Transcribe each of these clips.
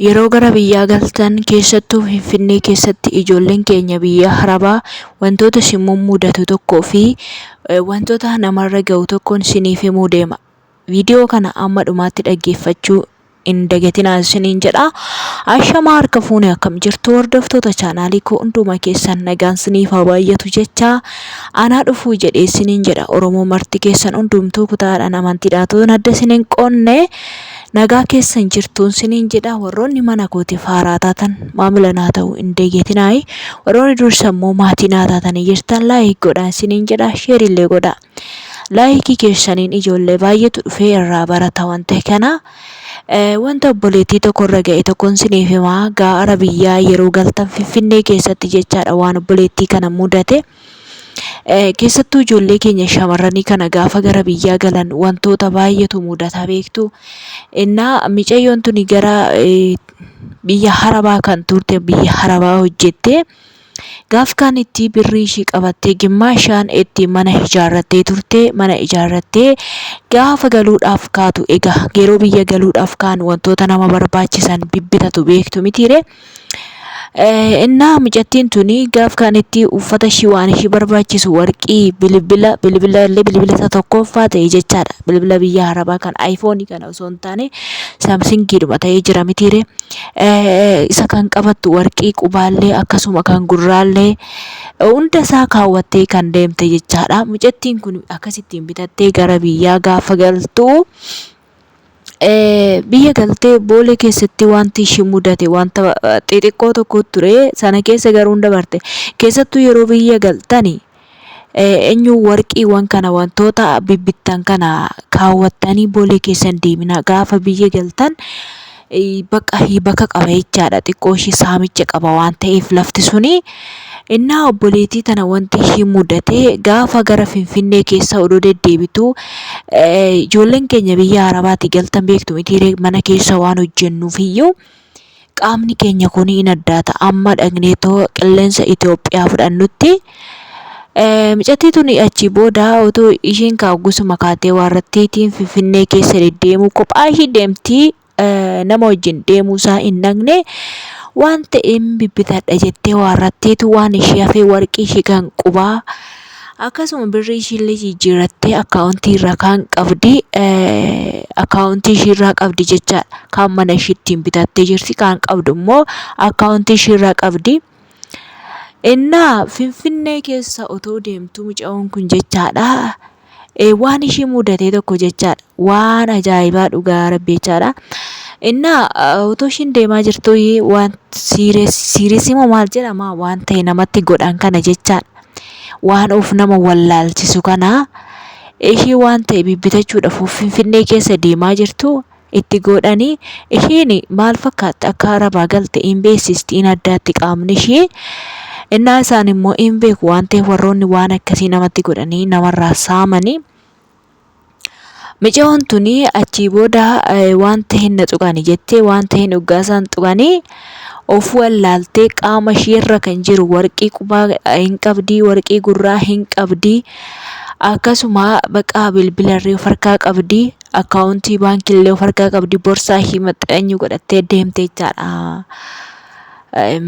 Yeroo gara biyyaa galtan keessattuu Finfinnee keessatti ijoolleen keenya biyya Arabaa wantoota isin mudatu tokkoo fi wantoota namarra ga'u tokkoon isiniif himuu deema. Viidiyoo kana amma dhumaatti dhaggeeffachuu hin dagatinaa isiniin jedha. Ashamaa harka fuunee akkam jirtu hordoftoota chaanaalii koo hunduma keessan nagaan isiniif haa baay'atu jecha anaa dhufuu jedhee isiniin jedha. Oromoo marti keessan hundumtuu kutaadhaan amantiidhaatuun adda isiniin qonne. Nagaa keessan jirtuun isiniin jedha. Warroonni mana kootiif haaraa taatan maamila naa ta'uu hin dagatinaa. Warroonni dursa immoo maatii naa taatanii jirtan laayik godhaa isiniin jedha. Sheer illee godhaa. Laayikii keessaniin ijoollee baay'eetu dhufee irraa barata wanta kana. Wanta obboleettii tokkorra ga'e tokkoon isiniif himaa. Gara biyyaa yeroo galtan Finfinnee keessatti jechaadha waan obboleettii kana mudate. Keessattuu ijoollee keenya shamarranii kana gaafa gara biyyaa galan wantoota baay'eetu mudata beektu. Innaa micayyoon tuni gara biyya Arabaa kan turte biyya Arabaa hojjette gaaf kan itti birrii ishii qabattee gimmaashaan itti mana ijaarrattee turte. Mana ijaarrattee gaafa galuudhaaf kaatu egaa yeroo biyya galuudhaaf kaan wantoota nama barbaachisan bibbitatu beektu mitiire. Innaa micattiin tuni gaaf kan itti uffata ishii waan ishii barbaachisu warqii bilbila tokkoffaa ta'e jechaadha. Bilbila biyya Arabaa kan iPhone kana osoo hin taane Samsungidhuma ta'ee jira mitiire. Isa kan qabattu warqii qubaallee akkasuma kan gurraallee hunda isaa kaawwattee kan deemte jechaadha. Micattiin kun akkasittiin bitattee gara biyyaa gaafa galtu biyya galtee boolee keessatti wanti ishii mudate wanta xixiqqoo tokko ture sana keessa garuu hin dabarte. Keessattuu yeroo biyya galtani eenyu warqiiwwan kana wantoota bibbittan kana kaawwattanii boolee keessa hin deemina. Gaafa biyya galtan bakka qaba jechaadha. Xiqqoo ishii saamicha qaba waan ta'eef lafti suni. Innaa obboleettii tana wanti ishii mudate gaafa gara Finfinnee keessa odoo deddeebitu ijoolleen keenya biyya Arabaatti galtan beektu mitiire mana keessa waan hojjennuuf iyyuu qaamni keenya kun hin addaata. Amma dhagneetoo qilleensa Itoophiyaa fudhannutti micattii tuni achi booda otoo ishiin kaawwusuma kaatee warrattiitiin Finfinnee keessa deddeemuu kophaa ishii deemtii nama wajjin deemuusaa hin dhagne. Waan ta'een bibbitadha jettee warratteetu waan ishee hafee warqii ishee kan qubaa akkasuma birrii ishiillee jijjiirrattee akkaawuntii irraa kan qabdi. Akkaawuntii ishii irraa qabdi jechaadha. Kan mana ishiittiin bitattee jirti kan qabdu immoo akkaawuntii ishii irraa qabdi. Innaa Finfinnee keessa otoo deemtu muca'oon kun jechaadha. Waan ishii mudate tokko jechaadha. Waan ajaa'ibaa dhugaa rabbi jechaadha. Innaa otoo ishiin deemaa jirtu waan siiriisimoo maal jedhama waan ta'e namatti godhan kana jechaadha. Waan of nama wallaalchisu kana ishii waan ta'e bibbitachuudhaaf Finfinnee keessa deemaa jirtu itti godhanii ishiin maal fakkaatti akka Arabaa galte hin beeksisti hin addaatti qaamni ishii. Innaa isaan immoo hin beeku waan ta'eef warroonni waan akkasii namatti godhanii namarraa saamanii. Mica'oon tuni achii booda waan ta'e hin tuqani jettee waan ta'e dhugaa isaan tuqanii of wallaaltee qaama ishiirra kan jiru warqii qubaa hin qabdi, warqii gurraa hin qabdi. Akkasuma bakka bilbilarree of harkaa qabdi, akkaawuntii baankiillee of harkaa qabdi, borsaa ishii maxxanyu godhattee deemte jechaadha.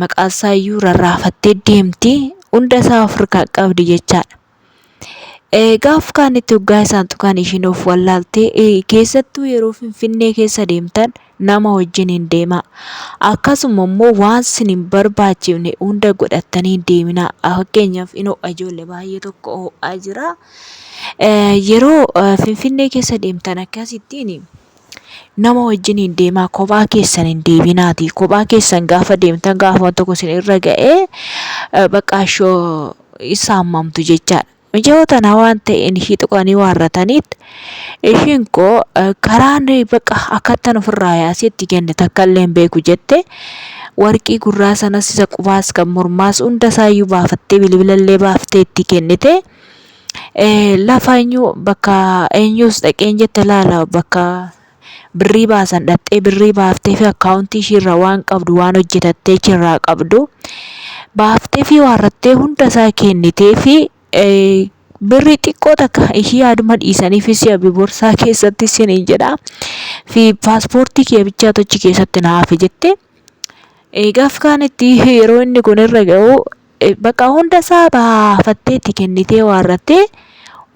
Maqaasaa iyyuu rarraafattee deemti. Hunda isaa of harkaa qabdi jechaadha. Gaaf kan itti dhugaa isaan tuqan ishiin of wallaaltee keessattuu yeroo Finfinnee keessa deemtan nama wajjin hin deemaa. Akkasuma immoo waan isin hin barbaachifne hunda godhattanii hin deeminaa. Fakkeenyaaf ijoollee baay'ee tokko ho'aa jira. Yeroo Finfinnee keessa deemtan akkasittiin nama wajjin hin deemaa. Kophaa keessan hin deebinaati. Kophaa keessan gaafa deemtan gaafa waan tokko isin irra ga'ee baqaashoo isa hammamtu jechaadha. Mica'oo tana waan ta'een ishii tuqanii warrataniit ishiin koo karaan bakka akkattan ofirraa yaasee itti kenne takka illee hin beeku jette. Warqii gurraa sanas isa qubaas kan mormaas hunda isaayyuu baafattee bilbilallee baaftee itti kennite. Lafa eenyu bakka eenyus dhaqeen jette laala bakka birrii baasan dhattee birrii baaftee fi akkaawuntii ishiirra waan qabdu waan hojjetattee achirraa qabdu baaftee fi warrattee hunda isaa kennitee fi birrii xiqqoo takka ishii yaaduma dhiisaniifis yabi boorsaa keessatti isiniin jedha fi paaspoortii kee bichaa tochi keessatti na hafe jette. Gaaf kaanitti yeroo inni kun irra ga'u bakka hunda isaa baafattee itti kennitee waarrattee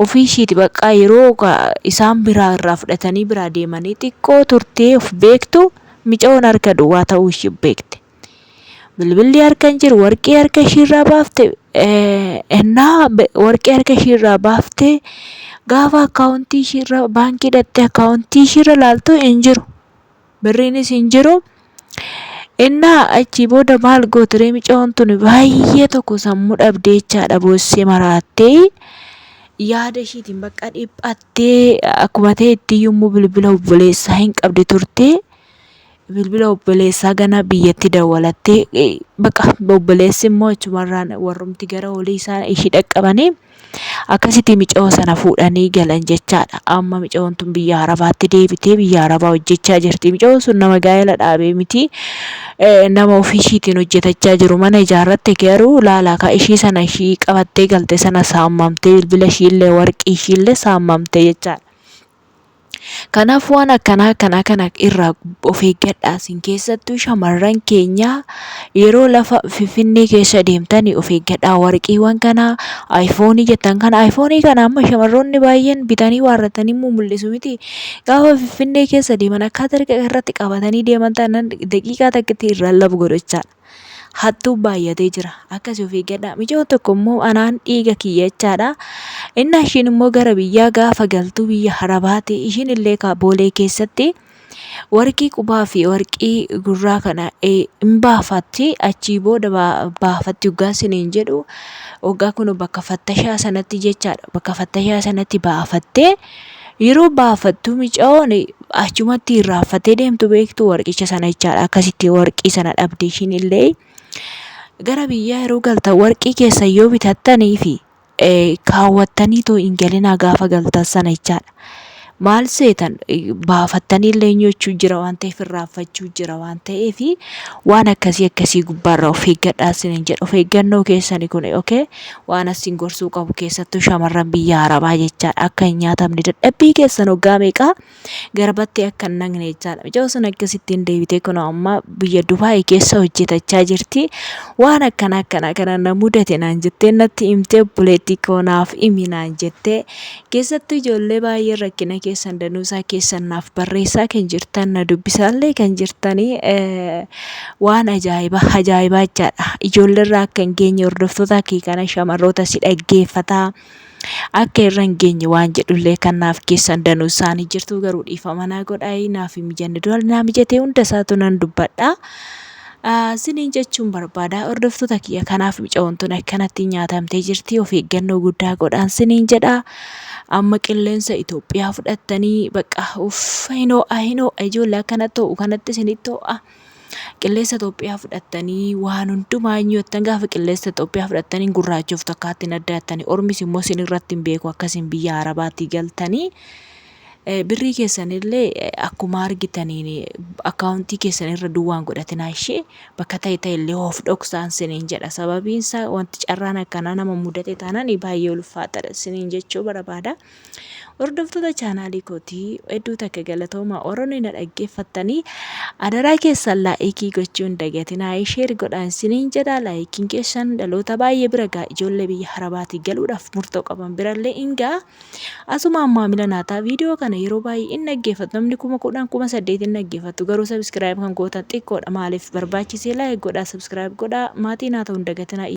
ofii ishiiti bakka yeroo isaan biraa irraa fudhatanii biraa deemanii xiqqoo turtee of beektu micoon harka duwwaa ta'uu ishii beekte. Bilbilli harka hin jiru warqee harka ishiirraa baafte warqee harka ishiirraa baafte gaafa akkaawuntii ishiirra baankii dhattee akkaawuntii ishiirra laaltu hin jiru. Birriinis hin jiru. Innaa achi booda maal gootiree micoon tun baay'ee tokko sammuu dhabdee jechaadha boossee maraattee yaada ishiitiin bakka dhiphattee akkuma ta'etti yommuu bilbila obboleessaa hin qabde turte. Bilbila obboleessaa gana biyyatti dawwalattee bakka obboleessi immoo achumarraan warrumti gara olii isaa ishii dhaqqabanii akkasitti micoo sana fuudhanii galan jechaadha. Amma micoon tun biyya Arabaatti deebitee biyya Arabaa hojjechaa jirti. Micoon sun nama gaa'ela dhaabee miti nama ofii ishiitiin hojjetachaa jiru mana ijaarratte garuu laalaa ishii sana ishii qabattee galte sana saammamtee bilbila ishiillee warqii ishiillee saammamtee jechaadha. Kanaaf waan akkanaa kana irraa of eeggadhaa. Isin keessattuu shamarran keenya yeroo lafa Finfinnee keessa deemtanii of eeggadhaa. Warqiiwwan kana iPhoneii jettan kana iPhoneii kana amma shamarroonni baay'een bitanii waarratanii mul'isu miti. Gaafa Finfinnee keessa deeman akkaataa irratti qabatanii deeman taanaan daqiiqaa takkatti irraa labu godhachaadha. Hattuu baay'atee jira. Akkasii of eeggadhaa. Micoon tokko immoo anaan dhiiga kiyya jechaadha. Inni ishiin immoo gara biyyaa gaafa galtu biyya Arabaati. Ishiin illee boolee keessatti warqii qubaa fi warqii gurraa kana hin baafatti. Achii booda baafatti waggaa isiniin jedhu waggaa kun bakka fattashaa sanatti jechaadha. Bakka fattashaa sanatti baafattee yeroo baafattu micoon achumatti irraanfattee deemtu beektu warqicha sana jechaadha. Akkasitti warqii sana dhabde ishiin illee. Gara biyyaa yeroo galtan warqii keessa yoo bitattanii fi kaawwattanii too hin galinaa gaafa galtan sana jechaadha. Maal seetan baafattanii illee nyochuu jira waan ta'eef irraanfachuu jira waan ta'eef waan akkasii gubbaarraa of eeggadhaa isiniin jedha. Of eeggannoo keessanii kun waan asin gorsuu qabu keessattuu shamarran biyya Arabaa jechaadha. Akka hin nyaatamne dadhabbii keessan hoggaa meeqaa garbatti akka hin naqne jechaadha. Micoon sun akkasittiin deebitee kun amma biyya Dubaayii keessa hojjetachaa jirti. Waan akkana na mudate naan jettee natti himtee obboleettii koonaaf himi naan jettee keessattuu ijoollee baay'ee rakkina keessan danuusaa keessan naaf barreessaa kan jirtan na dubbisaallee kan jirtanii waan ajaa'ibaa jechaadha. Ijoolleerraa akka hin geenye hordoftoota kee kana shamarroota si dhaggeeffataa akka irra hin geenye waan jedhullee kan naaf keessan danuusaanii jirtu garuu dhiifama naa godhaa naaf hin mijanne dura naa mijatee hunda isaatu nan dubbadha. Isiniin jechuun barbaada hordoftoota kiyya kanaaf micoon tun akkanatti nyaatamtee jirti. Of eeggannoo guddaa godhaa isiniin jedha. Amma qilleensa Itoophiyaa fudhattanii bakka hinoo ijoollee akkana ta'u kanatti isinitti ho'a. Qilleensa Itoophiyaa fudhattanii waan hundumaa nyaattan gaafa qilleensa Itoophiyaa fudhattanii gurraachuuf takkaatti addaatanii ormis immoo isin irratti hin beeku akkasiin biyya Arabaatti galtanii. Birrii keessanillee akkuma argitaniin akkaawuntii keessan irra duwwaan godhatinaa ishee bakka ta'e illee of dhoksaan isiniin jedha. Sababiin isaa wanti carraan akkanaa nama mudate taanaan baay'ee ulfaataadha isiniin jechuu barbaada. Hordoftoota chaanaalii kootii hedduu takka galatooma Oromoo na dhaggeeffattanii adaraa keessan laayikii gochuu hin dagatinaa. Sheer godhaan isiniin jedha. Laayikiin keessan dhaloota baay'ee bira ga'a. Ijoollee biyya Arabaatti galuudhaaf murtoo qaban birallee hin ga'a. Asuma maamila naataa viidiyoo kana yeroo baay'ee hin dhaggeeffatu. Namni 10,000 18,000 hin dhaggeeffatu. Garuu subscribe kan gootan xiqqoodha. Maaliif barbaachisee laayik godhaa subscribe godhaa maatii naa ta'uu hin dagatinaa.